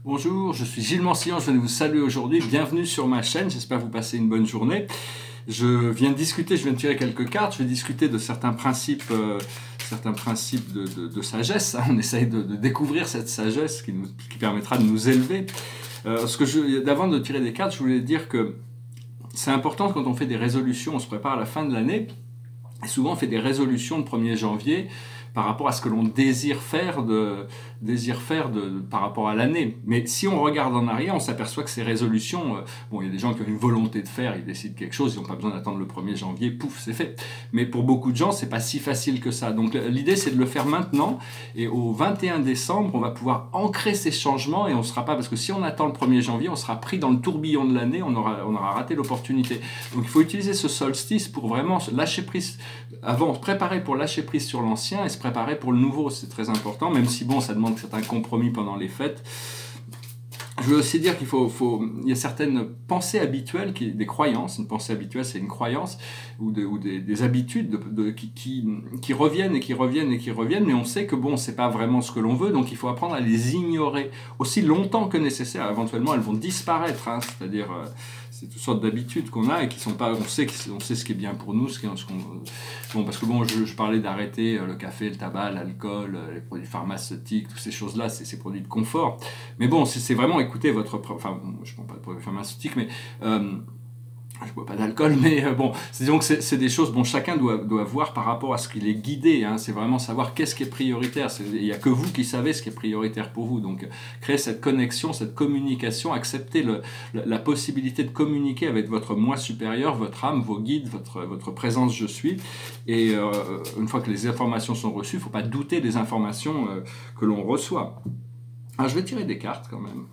Bonjour, je suis Gilles Mancillon, je viens de vous saluer aujourd'hui, bienvenue sur ma chaîne, j'espère que vous passez une bonne journée. Je viens de tirer quelques cartes, je vais discuter de certains principes de sagesse, hein. On essaye de découvrir cette sagesse qui permettra de nous élever. Avant de tirer des cartes, je voulais dire que c'est important quand on fait des résolutions, on se prépare à la fin de l'année, et souvent on fait des résolutions le 1er janvier, par rapport à ce que l'on désire faire par rapport à l'année. Mais si on regarde en arrière, on s'aperçoit que ces résolutions, bon, il y a des gens qui ont une volonté de faire, ils décident quelque chose, ils n'ont pas besoin d'attendre le 1er janvier, pouf, c'est fait. Mais pour beaucoup de gens, c'est pas si facile que ça. Donc l'idée, c'est de le faire maintenant, et au 21 décembre, on va pouvoir ancrer ces changements, et on sera pas, parce que si on attend le 1er janvier, on sera pris dans le tourbillon de l'année, on aura raté l'opportunité. Donc il faut utiliser ce solstice pour vraiment lâcher prise, avant, se préparer pour lâcher prise sur l'ancien, et se préparer pour le nouveau, c'est très important, même si bon, ça demande certains compromis pendant les fêtes. Je veux aussi dire il y a certaines pensées habituelles, des croyances. Une pensée habituelle, c'est une croyance ou des habitudes qui reviennent et qui reviennent et qui reviennent, mais on sait que bon, c'est pas vraiment ce que l'on veut, donc il faut apprendre à les ignorer aussi longtemps que nécessaire. Éventuellement, elles vont disparaître, hein, c'est-à-dire c'est toutes sortes d'habitudes qu'on a et qui sont pas. On sait ce qui est bien pour nous, bon, parce que bon, je parlais d'arrêter le café, le tabac, l'alcool, les produits pharmaceutiques, toutes ces choses-là, c'est ces produits de confort. Mais bon, c'est vraiment écouter votre. Enfin, je ne prends pas de produits pharmaceutiques, mais je bois pas d'alcool, mais bon, disons que c'est des choses, bon, chacun doit voir par rapport à ce qu'il est guidé, hein, c'est vraiment savoir qu'est-ce qui est prioritaire, il n'y a que vous qui savez ce qui est prioritaire pour vous, donc créer cette connexion, cette communication, accepter la possibilité de communiquer avec votre moi supérieur, votre âme, vos guides, votre présence je suis, et une fois que les informations sont reçues, il ne faut pas douter des informations que l'on reçoit. Alors je vais tirer des cartes quand même,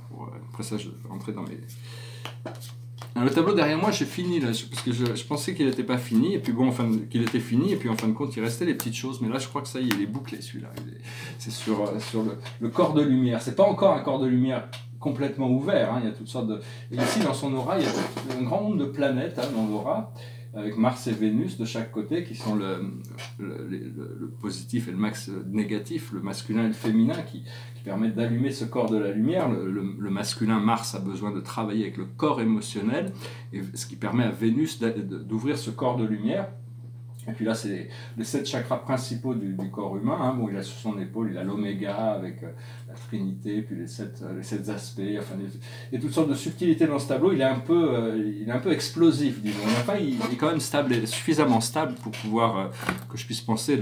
après ça je vais rentrer dans mes... Alors, le tableau derrière moi, j'ai fini là, parce que je pensais qu'il n'était pas fini, et puis bon, qu'il était fini, et puis en fin de compte, il restait les petites choses, mais là, je crois que ça y est, il est bouclé celui-là. C'est sur le corps de lumière. C'est pas encore un corps de lumière complètement ouvert, hein, il y a toutes sortes de... Et ici, dans son aura, il y a un grand nombre de planètes, hein, dans l'aura, avec Mars et Vénus de chaque côté, qui sont le positif et le max négatif, le masculin et le féminin, qui permettent d'allumer ce corps de la lumière. Le masculin, Mars, a besoin de travailler avec le corps émotionnel, et ce qui permet à Vénus d'ouvrir ce corps de lumière. Et puis là, c'est les 7 chakras principaux du corps humain, hein. Bon, il a sur son épaule, il a l'oméga avec la Trinité, puis les 7 aspects, enfin, il y a toutes sortes de subtilités dans ce tableau. Il est un peu explosif, disons. Mais enfin, il est quand même stable, suffisamment stable pour pouvoir que je puisse penser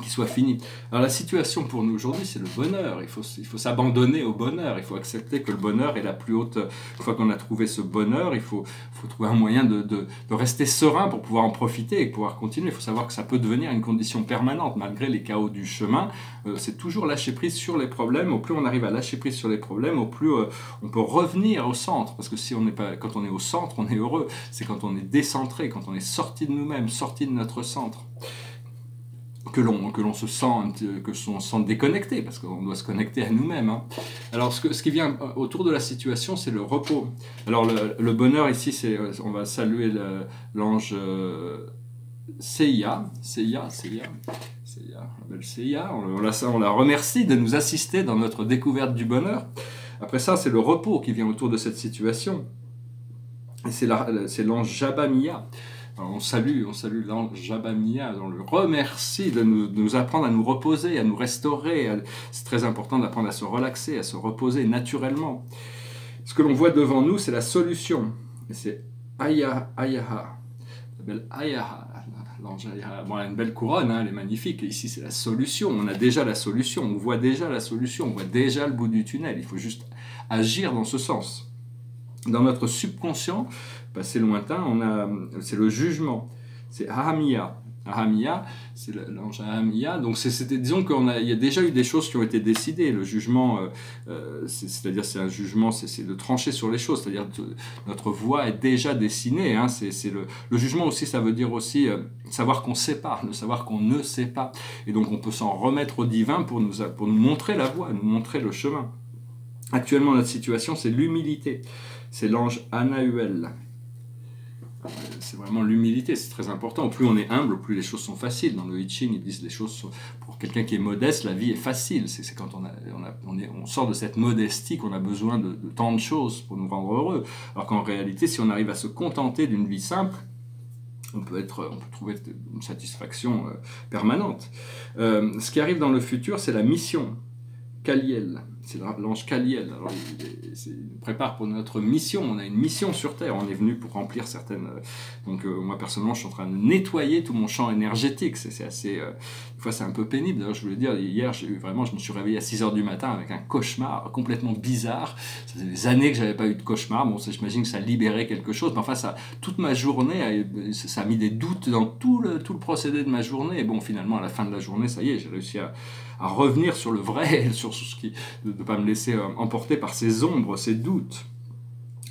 qu'il soit fini. Alors la situation pour nous aujourd'hui, c'est le bonheur. Il faut s'abandonner au bonheur. Il faut accepter que le bonheur est la plus haute. Une fois qu'on a trouvé ce bonheur, il faut trouver un moyen de rester serein pour pouvoir en profiter et pouvoir continuer. Il faut savoir que ça peut devenir une condition permanente malgré les chaos du chemin. C'est toujours lâcher prise sur les problèmes. Au plus on arrive à lâcher prise sur les problèmes, au plus on peut revenir au centre. Parce que quand on est au centre, on est heureux. C'est quand on est décentré, quand on est sorti de nous-mêmes, sorti de notre centre, que l'on se sent déconnecté, parce qu'on doit se connecter à nous-mêmes, hein. Alors ce qui vient autour de la situation, c'est le repos. Alors le bonheur ici, on va saluer l'ange Seiya, la belle Seiya, on la remercie de nous assister dans notre découverte du bonheur. Après ça, c'est le repos qui vient autour de cette situation, et c'est l'ange Jabamiya. Alors on salue l'ange Jabamiya, on le remercie de nous apprendre à nous reposer, à nous restaurer. C'est très important d'apprendre à se relaxer, à se reposer naturellement. Ce que l'on voit devant nous, c'est la solution. Et c'est Ayaha, la belle Ayaha, l'ange Ayaha. Bon, elle a une belle couronne, hein, elle est magnifique. Et ici, c'est la solution. On a déjà la solution, on voit déjà la solution, on voit déjà le bout du tunnel. Il faut juste agir dans ce sens. Dans notre subconscient, passé lointain, c'est le jugement, c'est Ahamiya. Ahamiya, c'est l'ange Ahamiya. Donc disons qu'il y a déjà eu des choses qui ont été décidées. Le jugement, c'est-à-dire c'est un jugement, c'est de trancher sur les choses. C'est-à-dire notre voie est déjà dessinée, hein. Le jugement aussi, ça veut dire aussi savoir qu'on sait pas, de savoir qu'on ne sait pas. Et donc on peut s'en remettre au divin pour nous montrer la voie, nous montrer le chemin. Actuellement, notre situation, c'est l'humilité. C'est l'ange Anahuel. C'est vraiment l'humilité, c'est très important. Au plus on est humble, au plus les choses sont faciles. Dans le I Ching, ils disent les choses pour quelqu'un qui est modeste, la vie est facile. C'est quand on sort de cette modestie qu'on a besoin de tant de choses pour nous rendre heureux. Alors qu'en réalité, si on arrive à se contenter d'une vie simple, on peut trouver une satisfaction permanente. Ce qui arrive dans le futur, c'est la mission. Kaliel, c'est l'ange Kaliel. Alors, il nous prépare pour notre mission. On a une mission sur Terre. On est venu pour remplir certaines. Donc, moi personnellement, je suis en train de nettoyer tout mon champ énergétique. C'est assez. Des fois, c'est un peu pénible. D'ailleurs, je voulais dire, hier, je me suis réveillé à 6 h du matin avec un cauchemar complètement bizarre. Ça faisait des années que j'avais pas eu de cauchemar. Bon, j'imagine que ça libérait quelque chose. Mais enfin, toute ma journée, ça a mis des doutes dans tout le procédé de ma journée. Et bon, finalement, à la fin de la journée, ça y est, j'ai réussi à revenir sur le vrai, sur ce qui, de ne pas me laisser emporter par ces ombres, ces doutes.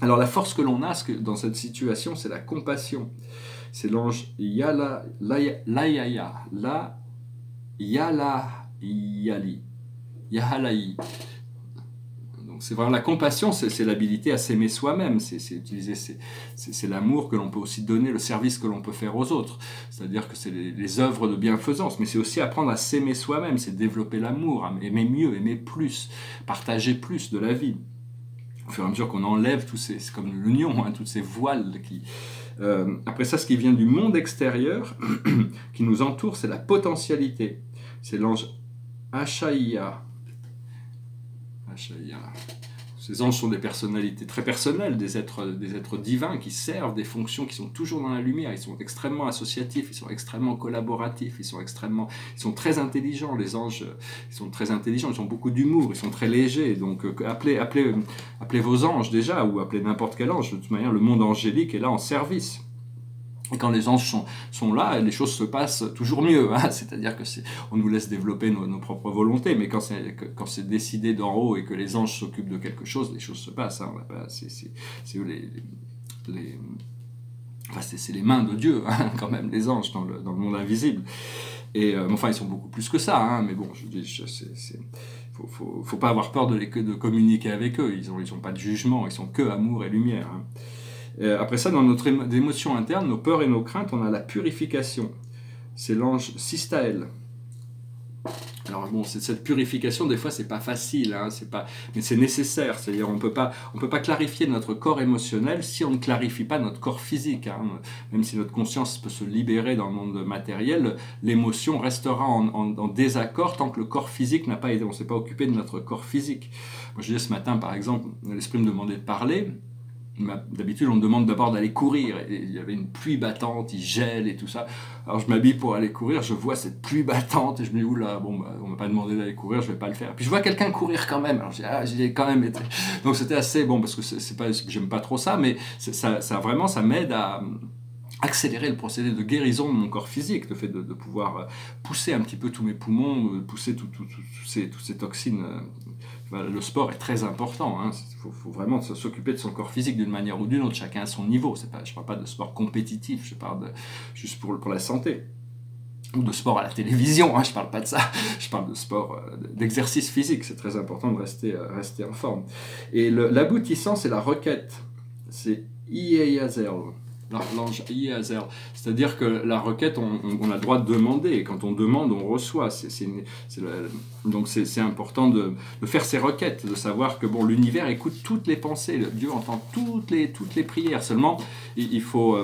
Alors la force que l'on a dans cette situation, c'est la compassion. C'est l'ange Yahalaï. Donc c'est vraiment la compassion, c'est l'habilité à s'aimer soi-même, c'est l'amour que l'on peut aussi donner, le service que l'on peut faire aux autres. C'est-à-dire que c'est les œuvres de bienfaisance, mais c'est aussi apprendre à s'aimer soi-même, c'est développer l'amour, aimer mieux, aimer plus, partager plus de la vie. Au fur et à mesure qu'on enlève c'est comme l'union, toutes ces voiles qui... après ça, ce qui vient du monde extérieur, qui nous entoure, c'est la potentialité. C'est l'ange Ashaïa. Ces anges sont des personnalités très personnelles, des êtres divins qui servent des fonctions qui sont toujours dans la lumière. Ils sont extrêmement associatifs, ils sont extrêmement collaboratifs, ils sont très intelligents. Les anges, ils sont très intelligents, ils ont beaucoup d'humour, ils sont très légers. Donc appelez vos anges déjà, ou appelez n'importe quel ange. De toute manière, le monde angélique est là en service. Et quand les anges sont là, les choses se passent toujours mieux. C'est-à-dire qu'on nous laisse développer nos propres volontés, mais quand c'est décidé d'en haut et que les anges s'occupent de quelque chose, les choses se passent. C'est eux c'est les mains de Dieu, quand même, les anges dans le monde invisible. Et enfin, ils sont beaucoup plus que ça. Mais bon, je dis, faut pas avoir peur de communiquer avec eux. Ils ont pas de jugement. Ils sont que amour et lumière. Après ça, dans notre émotion interne, nos peurs et nos craintes, on a la purification. C'est l'ange Sistaël. Alors bon, cette purification, des fois, c'est pas facile, mais c'est nécessaire. C'est-à-dire, on peut pas clarifier notre corps émotionnel si on ne clarifie pas notre corps physique. Même si notre conscience peut se libérer dans le monde matériel, l'émotion restera en désaccord tant que le corps physique n'a pas été. On ne s'est pas occupé de notre corps physique. Moi, je disais ce matin, par exemple, l'esprit me demandait de parler. D'habitude, on me demande d'abord d'aller courir. Et il y avait une pluie battante, il gèle et tout ça. Alors je m'habille pour aller courir, je vois cette pluie battante et je me dis, oula, on m'a pas demandé d'aller courir, je vais pas le faire. Puis je vois quelqu'un courir quand même. Alors j'y ai quand même été. Donc c'était assez bon, parce que j'aime pas trop ça, mais ça m'aide à accélérer le procédé de guérison de mon corps physique, le fait de pouvoir pousser un petit peu tous mes poumons, pousser toutes ces toxines. Le sport est très important. Il faut vraiment s'occuper de son corps physique d'une manière ou d'une autre, chacun à son niveau. Je ne parle pas de sport compétitif, je parle juste pour la santé. Ou de sport à la télévision, je ne parle pas de ça. Je parle de sport, d'exercice physique. C'est très important de rester en forme. Et l'aboutissant, c'est la requête. C'est Ieyazel. L'ange Ieyazel. C'est-à-dire que la requête, on a le droit de demander, et quand on demande, on reçoit. Donc c'est important de faire ces requêtes, de savoir que l'univers écoute toutes les pensées, Dieu entend toutes les prières. Seulement, il faut...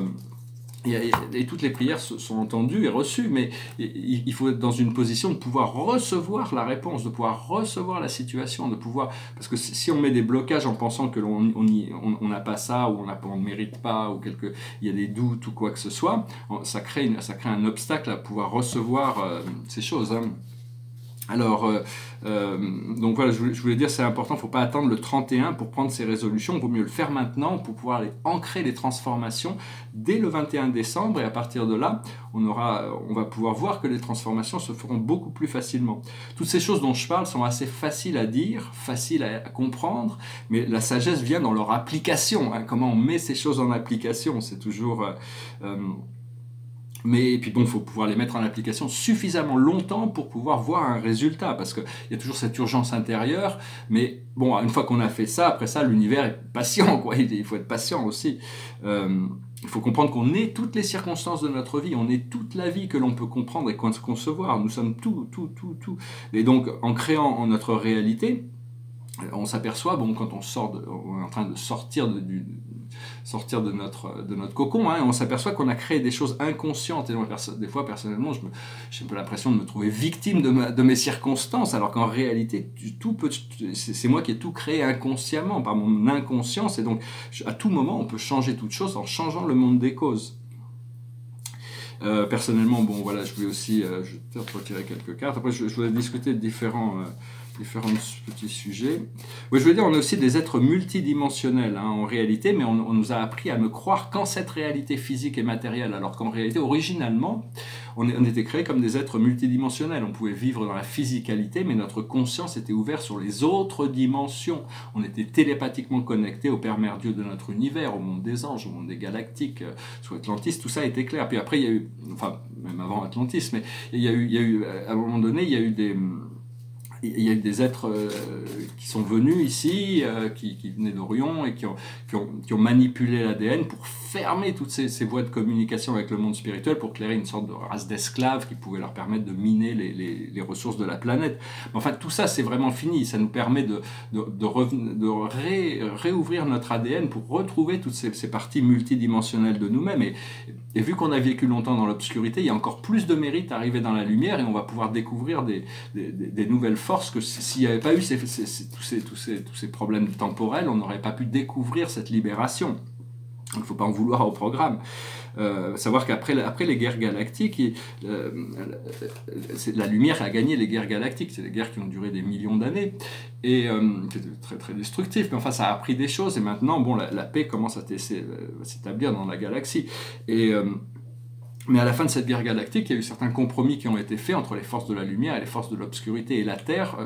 et toutes les prières sont entendues et reçues, mais il faut être dans une position de pouvoir recevoir la réponse, de pouvoir recevoir la situation, parce que si on met des blocages en pensant que on n'a pas ça, ou on ne mérite pas, ou il y a des doutes ou quoi que ce soit, ça crée un obstacle à pouvoir recevoir ces choses. Alors, donc voilà, je voulais dire, c'est important, il ne faut pas attendre le 31 pour prendre ses résolutions, il vaut mieux le faire maintenant pour pouvoir ancrer les transformations dès le 21 décembre, et à partir de là, on va pouvoir voir que les transformations se feront beaucoup plus facilement. Toutes ces choses dont je parle sont assez faciles à dire, faciles à comprendre, mais la sagesse vient dans leur application, comment on met ces choses en application, c'est toujours... Mais et puis bon, il faut pouvoir les mettre en application suffisamment longtemps pour pouvoir voir un résultat, parce qu'il y a toujours cette urgence intérieure, mais bon, une fois qu'on a fait ça, après ça, l'univers est patient, quoi. Il faut être patient aussi. Il faut comprendre qu'on est toutes les circonstances de notre vie, on est toute la vie que l'on peut comprendre et concevoir, nous sommes tout. Et donc, en créant notre réalité, on s'aperçoit, bon, quand on est en train de sortir de notre cocon, hein, on s'aperçoit qu'on a créé des choses inconscientes. Et donc, des fois, personnellement, j'ai un peu l'impression de me trouver victime de mes circonstances, alors qu'en réalité, c'est moi qui ai tout créé inconsciemment, par mon inconscience. Et donc, à tout moment, on peut changer toute chose en changeant le monde des causes. Personnellement, bon, voilà, je voulais aussi je vais peut-être retirer quelques cartes. Après, je voulais discuter de différents petits sujets. Oui, je veux dire, on est aussi des êtres multidimensionnels, hein, en réalité, mais on nous a appris à ne croire qu'en cette réalité physique et matérielle, alors qu'en réalité, originalement, on était créés comme des êtres multidimensionnels. On pouvait vivre dans la physicalité, mais notre conscience était ouverte sur les autres dimensions. On était télépathiquement connectés au Père Mère Dieu de notre univers, au monde des anges, au monde des galactiques, sous Atlantis, tout ça était clair. Puis après, il y a eu, enfin, même avant Atlantis, mais il y a eu à un moment donné, il y a eu des êtres qui sont venus ici, qui venaient d'Orion et qui ont manipulé l'ADN pour fermer toutes ces voies de communication avec le monde spirituel, pour créer une sorte de race d'esclaves qui pouvait leur permettre de miner les ressources de la planète. Mais enfin, tout ça, c'est vraiment fini. Ça nous permet de réouvrir notre ADN pour retrouver toutes ces parties multidimensionnelles de nous-mêmes. Et vu qu'on a vécu longtemps dans l'obscurité, il y a encore plus de mérite à arriver dans la lumière, et on va pouvoir découvrir des nouvelles forces que s'il n'y avait pas eu tous ces problèmes temporels, on n'aurait pas pu découvrir cette libération. Il ne faut pas en vouloir au programme. Savoir qu'après les guerres galactiques, la lumière a gagné les guerres galactiques. C'est des guerres qui ont duré des millions d'années et c'était très très destructif. Mais enfin, ça a appris des choses, et maintenant, bon, la paix commence à s'établir dans la galaxie. Mais à la fin de cette guerre galactique, il y a eu certains compromis qui ont été faits entre les forces de la lumière et les forces de l'obscurité. Et la Terre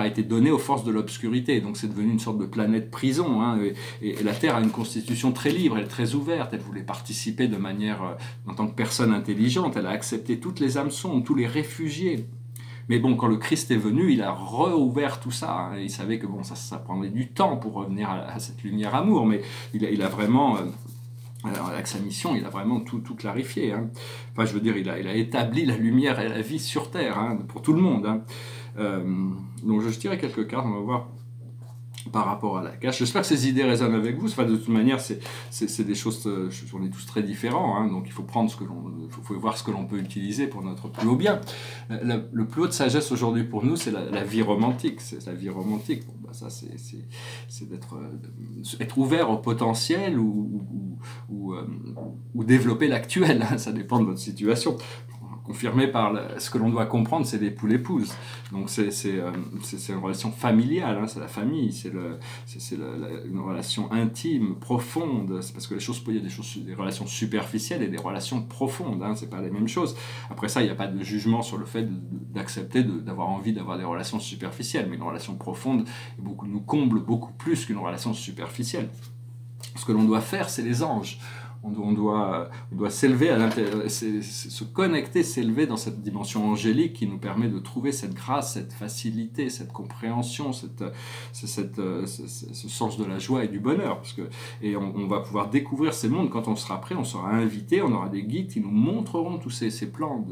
a été donnée aux forces de l'obscurité. Donc c'est devenu une sorte de planète prison, hein. Et la Terre a une constitution très libre, elle est très ouverte. Elle voulait participer de manière, en tant que personne intelligente. Elle a accepté toutes les âmes sombres, tous les réfugiés. Mais bon, quand le Christ est venu, il a rouvert tout ça, hein. Il savait que bon, ça prendrait du temps pour revenir à cette lumière amour. Mais il a vraiment... Alors, avec sa mission, il a vraiment tout clarifié, hein. Enfin, je veux dire, il a établi la lumière et la vie sur Terre, hein, pour tout le monde, hein. Donc, je tirerai quelques cartes, on va voir par rapport à la cache. J'espère que ces idées résonnent avec vous. Enfin, de toute manière, c'est des choses, on est tous très différents, hein, donc il faut prendre faut voir ce que l'on peut utiliser pour notre plus haut bien. Le plus haut de sagesse aujourd'hui pour nous, c'est la vie romantique. C'est la vie romantique. Bon, bah, ça, c'est être ouvert au potentiel ou développer l'actuel, hein, ça dépend de votre situation. Confirmé par ce que l'on doit comprendre, c'est l'époux-l'épouse. Donc c'est une relation familiale, hein, c'est la famille, c'est une relation intime, profonde. C'est parce que il y a des relations superficielles et des relations profondes, hein, c'est pas les mêmes choses. Après ça, il n'y a pas de jugement sur le fait d'accepter d'avoir envie d'avoir des relations superficielles, mais une relation profonde nous comble beaucoup plus qu'une relation superficielle. Ce que l'on doit faire, c'est les anges. On doit s'élever à l'intérieur, se connecter, s'élever dans cette dimension angélique qui nous permet de trouver cette grâce, cette facilité, cette compréhension, ce sens de la joie et du bonheur. Et on va pouvoir découvrir ces mondes. Quand on sera prêt, on sera invité, on aura des guides qui nous montreront tous ces plans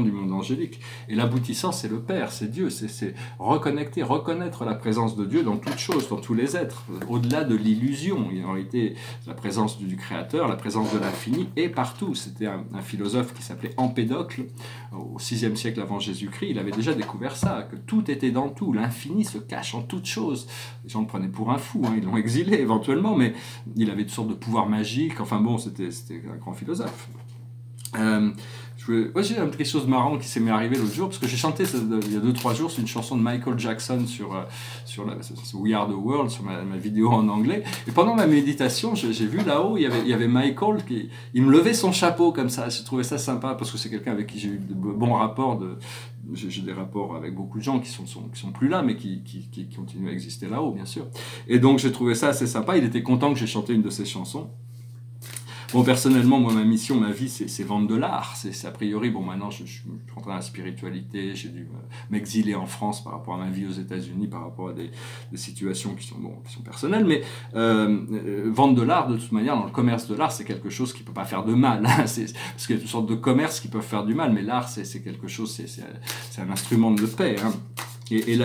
du monde angélique. Et l'aboutissant, c'est le Père, c'est Dieu, c'est reconnaître la présence de Dieu dans toutes choses, dans tous les êtres, au-delà de l'illusion. En réalité, la présence du Créateur, la présence de l'infini est partout. C'était un philosophe qui s'appelait Empédocle, au VIe siècle avant Jésus-Christ. Il avait déjà découvert ça, que tout était dans tout. L'infini se cache en toutes choses. Les gens le prenaient pour un fou, hein, ils l'ont exilé éventuellement, mais il avait une sorte de pouvoir magique. Enfin bon, c'était un grand philosophe. J'ai quelque chose de marrant qui s'est arrivé l'autre jour, parce que j'ai chanté il y a 2-3 jours, c'est une chanson de Michael Jackson sur We Are the World, sur ma vidéo en anglais. Et pendant ma méditation, j'ai vu là-haut, il y avait Michael il me levait son chapeau comme ça. J'ai trouvé ça sympa, parce que c'est quelqu'un avec qui j'ai eu de bons rapports. J'ai des rapports avec beaucoup de gens qui sont plus là, mais qui continuent à exister là-haut, bien sûr. Et donc j'ai trouvé ça assez sympa. Il était content que j'ai chanté une de ses chansons. Bon, personnellement, moi, ma mission, ma vie, c'est vendre de l'art. C'est a priori, bon, maintenant, je suis en train de la spiritualité, j'ai dû m'exiler en France par rapport à ma vie aux États-Unis, par rapport à des situations qui sont, bon, qui sont personnelles, mais vendre de l'art, de toute manière, dans le commerce de l'art, c'est quelque chose qui peut pas faire de mal. Hein. Parce qu'il y a toutes sortes de commerces qui peuvent faire du mal, mais l'art, c'est quelque chose, c'est un instrument de paix. Hein. Et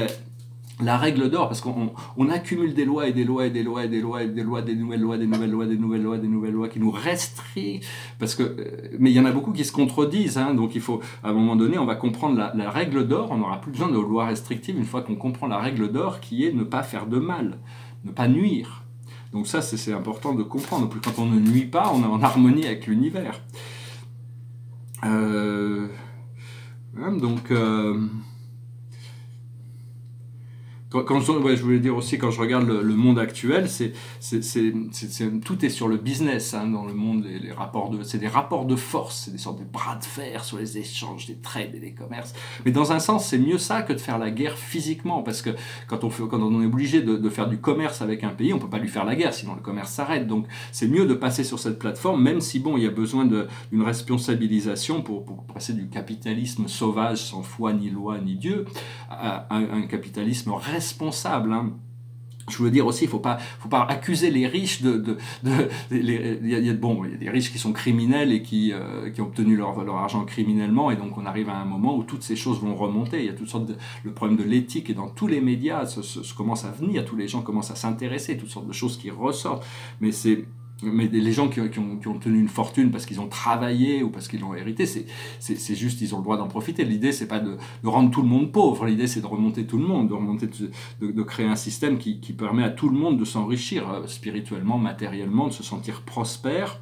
la règle d'or, parce qu'on accumule des lois et des lois et des lois et des lois et des lois, des nouvelles lois, des nouvelles lois, des nouvelles lois, des nouvelles lois qui nous restreignent, parce que, mais il y en a beaucoup qui se contredisent, hein, donc il faut, à un moment donné, on va comprendre la règle d'or, on n'aura plus besoin de lois restrictives une fois qu'on comprend la règle d'or qui est ne pas faire de mal, ne pas nuire. Donc ça, c'est important de comprendre. Quand on ne nuit pas, on est en harmonie avec l'univers. Donc... ouais, je voulais dire aussi, quand je regarde le monde actuel, tout est sur le business, hein, dans le monde, les rapports c'est des rapports de force, c'est des sortes de bras de fer sur les échanges, des trades et des commerces. Mais dans un sens, c'est mieux ça que de faire la guerre physiquement, parce que quand on est obligé de faire du commerce avec un pays, on peut pas lui faire la guerre, sinon le commerce s'arrête. Donc c'est mieux de passer sur cette plateforme, même si bon, il y a besoin d'une responsabilisation pour passer du capitalisme sauvage, sans foi ni loi ni Dieu, à un capitalisme responsable. Hein. Je veux dire aussi, il faut pas accuser les riches il y a des riches qui sont criminels et qui ont obtenu leur argent criminellement, et donc on arrive à un moment où toutes ces choses vont remonter. Il y a toutes sortes le problème de l'éthique, et dans tous les médias, se commence à venir, tous les gens commencent à s'intéresser, toutes sortes de choses qui ressortent. Mais les gens qui ont obtenu une fortune parce qu'ils ont travaillé ou parce qu'ils l'ont hérité, c'est juste, ils ont le droit d'en profiter. L'idée, c'est pas de rendre tout le monde pauvre. L'idée, c'est de remonter tout le monde, de créer un système qui permet à tout le monde de s'enrichir spirituellement, matériellement, de se sentir prospère.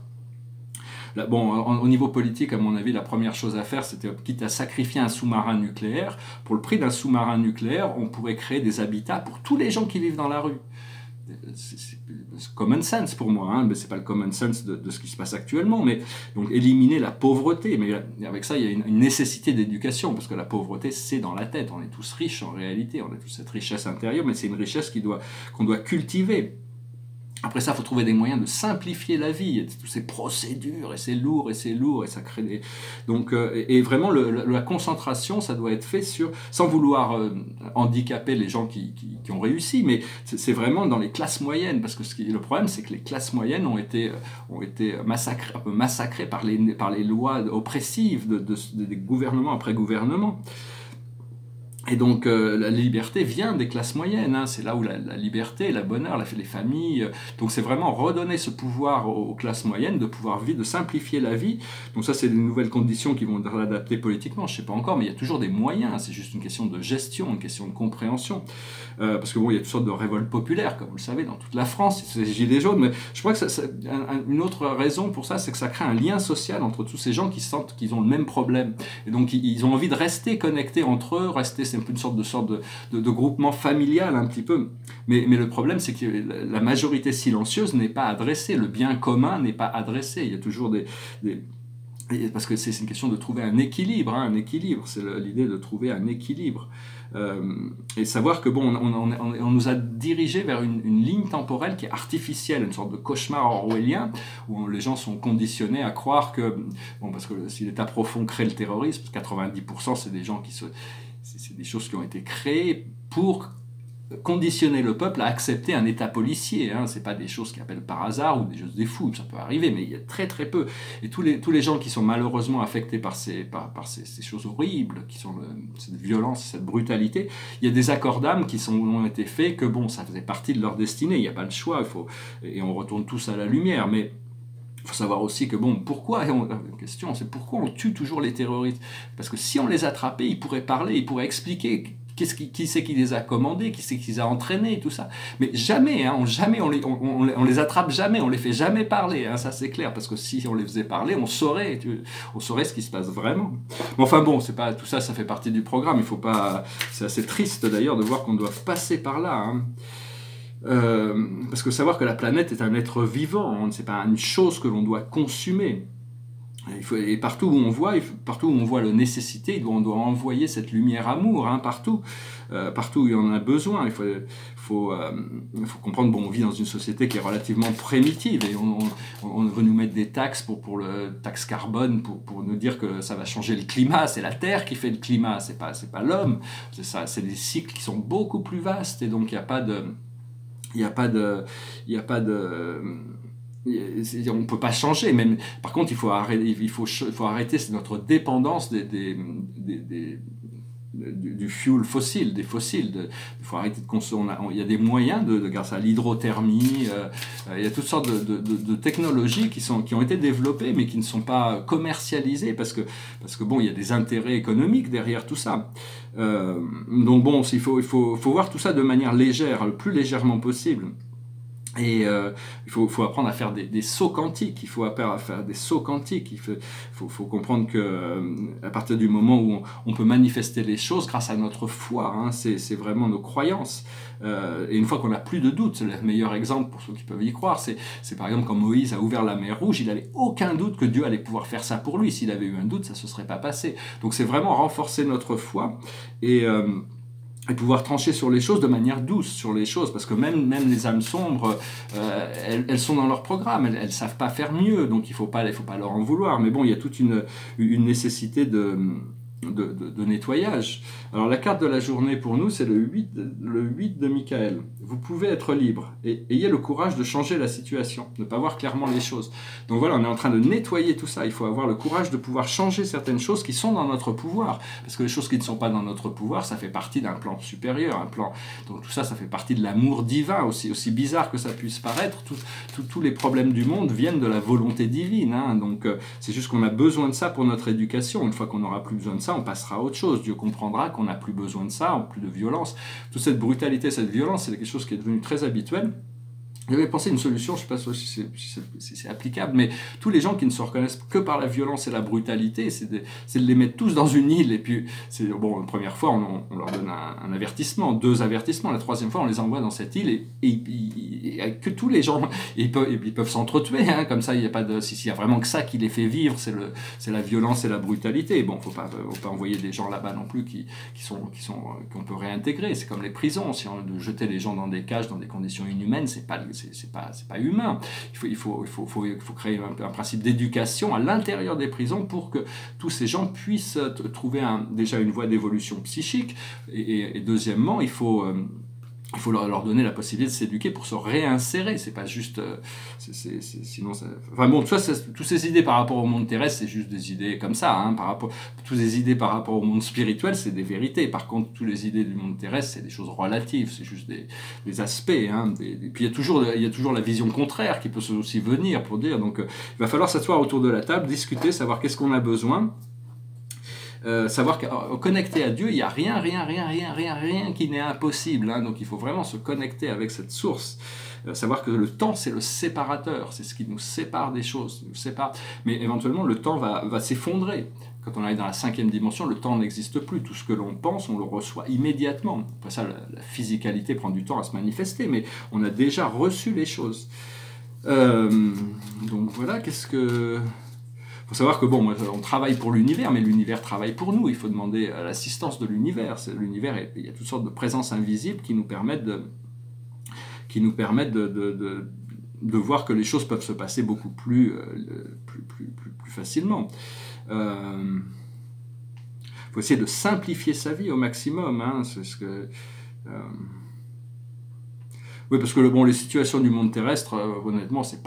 Là, bon, au niveau politique, à mon avis, la première chose à faire, c'était, quitte à sacrifier un sous-marin nucléaire, pour le prix d'un sous-marin nucléaire, on pourrait créer des habitats pour tous les gens qui vivent dans la rue. C'est common sense pour moi, hein, mais c'est pas le common sense de ce qui se passe actuellement. Mais donc éliminer la pauvreté, mais avec ça il y a une nécessité d'éducation, parce que la pauvreté c'est dans la tête. On est tous riches en réalité, on a tous cette richesse intérieure, mais c'est une richesse qu'on doit cultiver. Après ça, il faut trouver des moyens de simplifier la vie. Il y a toutes ces procédures, et c'est lourd, et ça crée des... Donc, et vraiment, la concentration, ça doit être fait sans vouloir handicaper les gens qui ont réussi, mais c'est vraiment dans les classes moyennes, parce que le problème, c'est que les classes moyennes ont été massacrées par les lois oppressives des gouvernements après gouvernements. Et donc la liberté vient des classes moyennes, hein. C'est là où la liberté, la bonheur, les familles, donc c'est vraiment redonner ce pouvoir aux classes moyennes de pouvoir vivre, de simplifier la vie. Donc ça, c'est des nouvelles conditions qui vont être adaptées politiquement, je ne sais pas encore, mais il y a toujours des moyens, c'est juste une question de gestion, une question de compréhension. Parce que bon, il y a toutes sortes de révoltes populaires, comme vous le savez, dans toute la France, c'est les gilets jaunes, mais je crois que une autre raison pour ça, c'est que ça crée un lien social entre tous ces gens qui sentent qu'ils ont le même problème. Et donc ils ont envie de rester connectés entre eux, c'est une sorte de groupement familial un petit peu. Mais le problème, c'est que la majorité silencieuse n'est pas adressée, le bien commun n'est pas adressé. Il y a toujours parce que c'est une question de trouver un équilibre, hein, c'est l'idée de trouver un équilibre. Et savoir que bon, on nous a dirigés vers une ligne temporelle qui est artificielle, une sorte de cauchemar orwellien, où les gens sont conditionnés à croire que, bon, parce que si l'État profond crée le terrorisme, 90% c'est des gens c'est des choses qui ont été créées pour conditionner le peuple à accepter un état policier, hein. C'est pas des choses qui appellent par hasard ou des fous, ça peut arriver, mais il y a très très peu. Et tous les gens qui sont malheureusement affectés par ces choses horribles, qui sont cette violence, cette brutalité, il y a des accords d'âme qui ont été faits que bon, ça faisait partie de leur destinée, il n'y a pas le choix, et on retourne tous à la lumière, mais il faut savoir aussi que bon, pourquoi, la question c'est pourquoi on tue toujours les terroristes? Parce que si on les attrapait, ils pourraient parler, ils pourraient expliquer qui c'est qui les a commandés, qui c'est qui les a entraînés, tout ça. Mais jamais, hein, on les attrape jamais, on les fait jamais parler, hein, ça c'est clair, parce que si on les faisait parler, on saurait ce qui se passe vraiment. Mais enfin bon, c'est pas tout ça, ça fait partie du programme. Il faut pas, c'est assez triste d'ailleurs de voir qu'on doit passer par là. Hein. Parce que savoir que la planète est un être vivant, hein, c'est pas une chose que l'on doit consommer. Et partout où on voit, partout où on voit la nécessité, on doit envoyer cette lumière amour, hein, partout, partout où il y en a besoin. Il faut comprendre, bon, on vit dans une société qui est relativement primitive et on veut nous mettre des taxes pour le taxe carbone, pour nous dire que ça va changer le climat. C'est la Terre qui fait le climat, c'est pas l'homme. C'est des cycles qui sont beaucoup plus vastes et donc il n'y a pas de, on ne peut pas changer. Même, par contre, il faut arrêter notre dépendance du fuel fossile, des fossiles. Il faut arrêter de consommer. Il y a des moyens, grâce à l'hydrothermie, il y a toutes sortes de technologies qui ont été développées, mais qui ne sont pas commercialisées, parce que bon, il y a des intérêts économiques derrière tout ça. Donc bon, il faut voir tout ça de manière légère, le plus légèrement possible. Et il faut apprendre à faire des sauts quantiques. Il faut apprendre à faire des sauts quantiques. Il faut comprendre que à partir du moment où on peut manifester les choses grâce à notre foi, hein, c'est vraiment nos croyances. Et une fois qu'on n'a plus de doute, c'est le meilleur exemple pour ceux qui peuvent y croire. C'est par exemple quand Moïse a ouvert la mer Rouge, il n'avait aucun doute que Dieu allait pouvoir faire ça pour lui. S'il avait eu un doute, ça ne se serait pas passé. Donc c'est vraiment renforcer notre foi et pouvoir trancher sur les choses de manière douce, sur les choses, parce que même les âmes sombres, elles sont dans leur programme, elles ne savent pas faire mieux, donc il ne faut pas leur en vouloir. Mais bon, il y a toute une nécessité de nettoyage. Alors la carte de la journée pour nous, c'est le 8 de Michael. Vous pouvez être libre et ayez le courage de changer la situation, ne pas voir clairement les choses. Donc voilà, on est en train de nettoyer tout ça. Il faut avoir le courage de pouvoir changer certaines choses qui sont dans notre pouvoir, parce que les choses qui ne sont pas dans notre pouvoir, ça fait partie d'un plan supérieur, donc tout ça, ça fait partie de l'amour divin, aussi bizarre que ça puisse paraître. Tous les problèmes du monde viennent de la volonté divine, hein. Donc c'est juste qu'on a besoin de ça pour notre éducation. Une fois qu'on n'aura plus besoin de ça, on passera à autre chose. Dieu comprendra qu'on n'a plus besoin de ça, plus de violence. Toute cette brutalité, cette violence, c'est quelque chose qui est devenu très habituel. J'avais pensé une solution, je ne sais pas si c'est applicable, mais tous les gens qui ne se reconnaissent que par la violence et la brutalité, c'est de les mettre tous dans une île. Et puis, bon, la première fois, on leur donne un avertissement, 2 avertissements. La 3e fois, on les envoie dans cette île et que tous les gens, ils peuvent s'entretuer, hein, comme ça, il n'y a pas de. S'il y a vraiment que ça qui les fait vivre, c'est la violence et la brutalité. Bon, faut pas envoyer des gens là-bas non plus qu'on peut réintégrer. C'est comme les prisons. Si on jeter les gens dans des cages, dans des conditions inhumaines, c'est pas humain. Il faut créer un principe d'éducation à l'intérieur des prisons pour que tous ces gens puissent trouver déjà une voie d'évolution psychique et deuxièmement, il faut leur donner la possibilité de s'éduquer pour se réinsérer. C'est pas juste... sinon, enfin bon, toutes ces idées par rapport au monde terrestre, c'est juste des idées comme ça. Hein, toutes les idées par rapport au monde spirituel, c'est des vérités. Par contre, toutes les idées du monde terrestre, c'est des choses relatives. C'est juste des aspects. Hein, et puis, il y a toujours la vision contraire qui peut aussi venir pour dire... Donc, il va falloir s'asseoir autour de la table, discuter, savoir qu'est-ce qu'on a besoin. Savoir connecter à Dieu, il n'y a rien qui n'est impossible, hein, donc il faut vraiment se connecter avec cette source, savoir que le temps c'est le séparateur, c'est ce qui nous sépare des choses, mais éventuellement le temps va s'effondrer. Quand on arrive dans la 5e dimension, le temps n'existe plus, tout ce que l'on pense, on le reçoit immédiatement. Après ça, la physicalité prend du temps à se manifester, mais on a déjà reçu les choses. Donc voilà, Il faut savoir que bon, on travaille pour l'univers, mais l'univers travaille pour nous. Il faut demander l'assistance de l'univers. L'univers, il y a toutes sortes de présences invisibles qui nous permettent de voir que les choses peuvent se passer beaucoup plus facilement. Faut essayer de simplifier sa vie au maximum. Hein, c'est ce que... Oui, parce que les situations du monde terrestre, honnêtement, c'est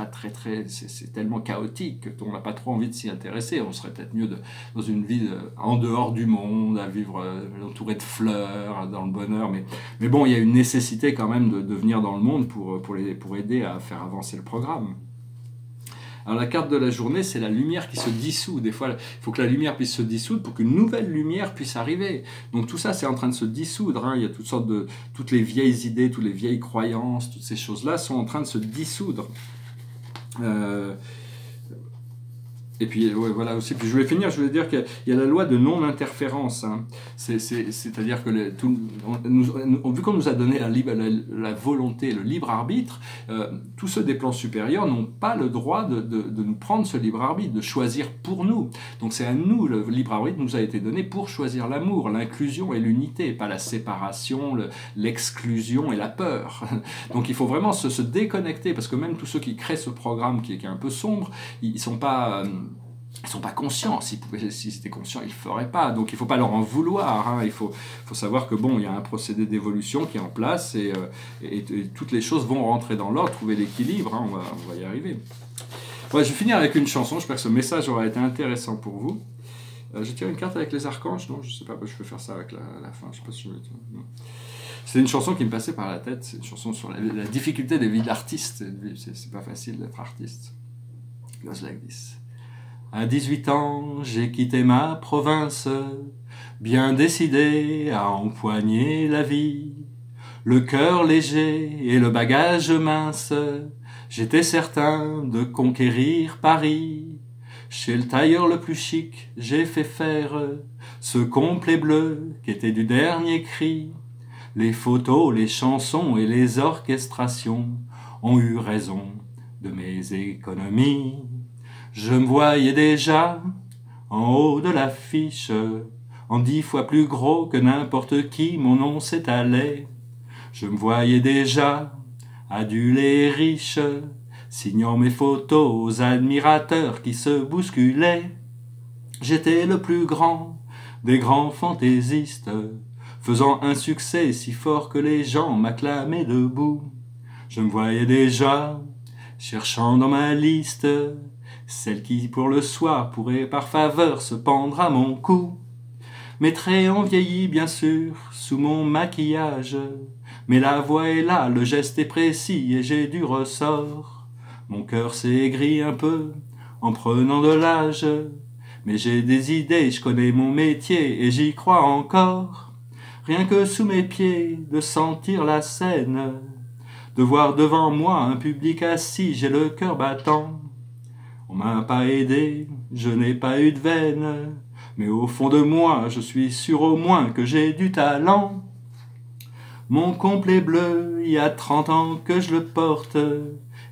tellement chaotique qu'on n'a pas trop envie de s'y intéresser. On serait peut-être mieux dans une vie en dehors du monde, à vivre entouré de fleurs, dans le bonheur. Mais bon, il y a une nécessité quand même de venir dans le monde pour aider à faire avancer le programme. Alors la carte de la journée, c'est la lumière qui se dissout. Des fois, il faut que la lumière puisse se dissoudre pour qu'une nouvelle lumière puisse arriver. Donc tout ça, c'est en train de se dissoudre. Hein. Il y a toutes les vieilles idées, toutes les vieilles croyances, toutes ces choses-là sont en train de se dissoudre. Et puis ouais, voilà aussi. Puis je voulais finir, je voulais dire qu'il y a la loi de non-interférence. Hein. C'est-à-dire que vu qu'on nous a donné la volonté, le libre arbitre, tous ceux des plans supérieurs n'ont pas le droit de nous prendre ce libre arbitre, de choisir pour nous. Donc c'est à nous, le libre arbitre nous a été donné pour choisir l'amour, l'inclusion et l'unité, pas la séparation, l'exclusion et la peur. Donc il faut vraiment se déconnecter, parce que même tous ceux qui créent ce programme qui est un peu sombre, ils sont pas conscients. S'ils étaient conscients, ils ne le feraient pas. Donc il ne faut pas leur en vouloir. Hein. Il faut savoir que bon, il y a un procédé d'évolution qui est en place et toutes les choses vont rentrer dans l'ordre, trouver l'équilibre. Hein. On va y arriver. Ouais, je vais finir avec une chanson. J'espère que ce message aura été intéressant pour vous. Je tire une carte avec les archanges. Non, je ne sais pas. Je peux faire ça avec la fin. Je sais pas si je vais... C'est une chanson qui me passait par la tête. C'est une chanson sur la difficulté des vies d'artistes. C'est pas facile d'être artiste. It goes like this. À 18 ans, j'ai quitté ma province, bien décidé à empoigner la vie. Le cœur léger et le bagage mince, j'étais certain de conquérir Paris. Chez le tailleur le plus chic, j'ai fait faire ce complet bleu qui était du dernier cri. Les photos, les chansons et les orchestrations ont eu raison de mes économies. Je me voyais déjà en haut de l'affiche, en 10 fois plus gros que n'importe qui, mon nom s'étalait. Je me voyais déjà adulé et riche, signant mes photos aux admirateurs qui se bousculaient. J'étais le plus grand des grands fantaisistes, faisant un succès si fort que les gens m'acclamaient debout. Je me voyais déjà cherchant dans ma liste celle qui pour le soir pourrait par faveur se pendre à mon cou. Mes traits ont vieilli bien sûr sous mon maquillage, mais la voix est là, le geste est précis et j'ai du ressort. Mon cœur s'est aigri un peu en prenant de l'âge, mais j'ai des idées, je connais mon métier et j'y crois encore. Rien que sous mes pieds, de sentir la scène, de voir devant moi un public assis, j'ai le cœur battant. On m'a pas aidé, je n'ai pas eu de veine, mais au fond de moi, je suis sûr au moins que j'ai du talent. Mon complet bleu, il y a 30 ans que je le porte,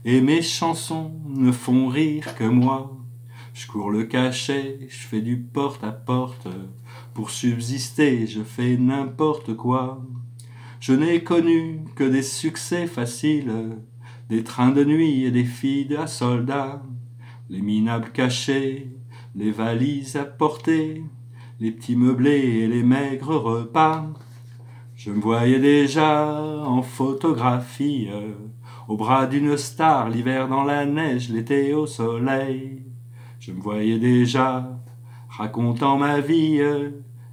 et mes chansons ne font rire que moi. Je cours le cachet, je fais du porte-à-porte, pour subsister, je fais n'importe quoi. Je n'ai connu que des succès faciles, des trains de nuit et des filles à soldats. Les minables cachés, les valises à porter, les petits meublés et les maigres repas. Je me voyais déjà en photographie, au bras d'une star, l'hiver dans la neige, l'été au soleil. Je me voyais déjà racontant ma vie,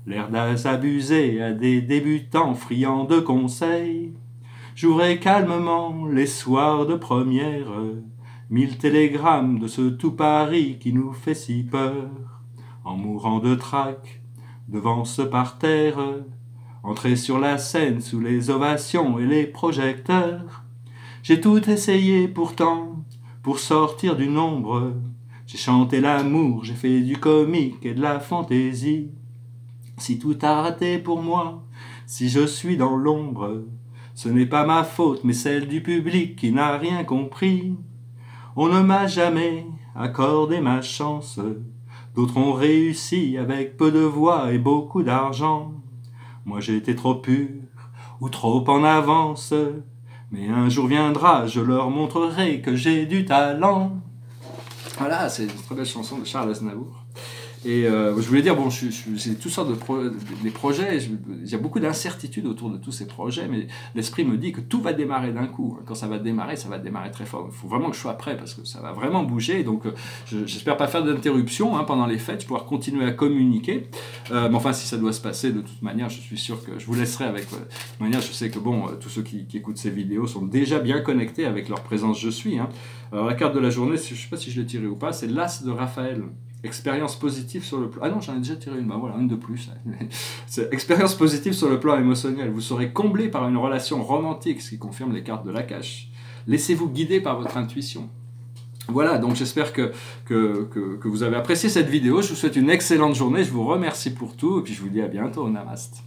l'air abusé à des débutants friands de conseils. J'ouvrais calmement les soirs de première, 1000 télégrammes de ce tout Paris qui nous fait si peur. En mourant de trac, devant ce parterre, entrer sur la scène sous les ovations et les projecteurs. J'ai tout essayé pourtant, pour sortir du nombre. J'ai chanté l'amour, j'ai fait du comique et de la fantaisie. Si tout a raté pour moi, si je suis dans l'ombre, ce n'est pas ma faute mais celle du public qui n'a rien compris. On ne m'a jamais accordé ma chance, d'autres ont réussi avec peu de voix et beaucoup d'argent. Moi j'ai été trop pur ou trop en avance, mais un jour viendra, je leur montrerai que j'ai du talent. Voilà, c'est une très belle chanson de Charles Aznavour. Et je voulais dire, bon, j'ai toutes sortes des projets, il y a beaucoup d'incertitudes autour de tous ces projets, mais l'esprit me dit que tout va démarrer d'un coup. Quand ça va démarrer très fort. Il faut vraiment que je sois prêt parce que ça va vraiment bouger. Donc, j'espère pas faire d'interruption pendant les fêtes, je vais pouvoir continuer à communiquer. Mais enfin, si ça doit se passer, de toute manière, je suis sûr que je vous laisserai avec. De toute manière, je sais que bon, tous ceux qui écoutent ces vidéos sont déjà bien connectés avec leur présence Je suis. Alors, la carte de la journée, je ne sais pas si je l'ai tirée ou pas, c'est l'As de Raphaël. Expérience positive sur le plan... Ah non, j'en ai déjà tiré une, bah voilà, une de plus. C'est expérience positive sur le plan émotionnel. Vous serez comblé par une relation romantique, ce qui confirme les cartes de l'Akash. Laissez-vous guider par votre intuition. Voilà, donc j'espère que vous avez apprécié cette vidéo. Je vous souhaite une excellente journée. Je vous remercie pour tout et puis je vous dis à bientôt. Namaste.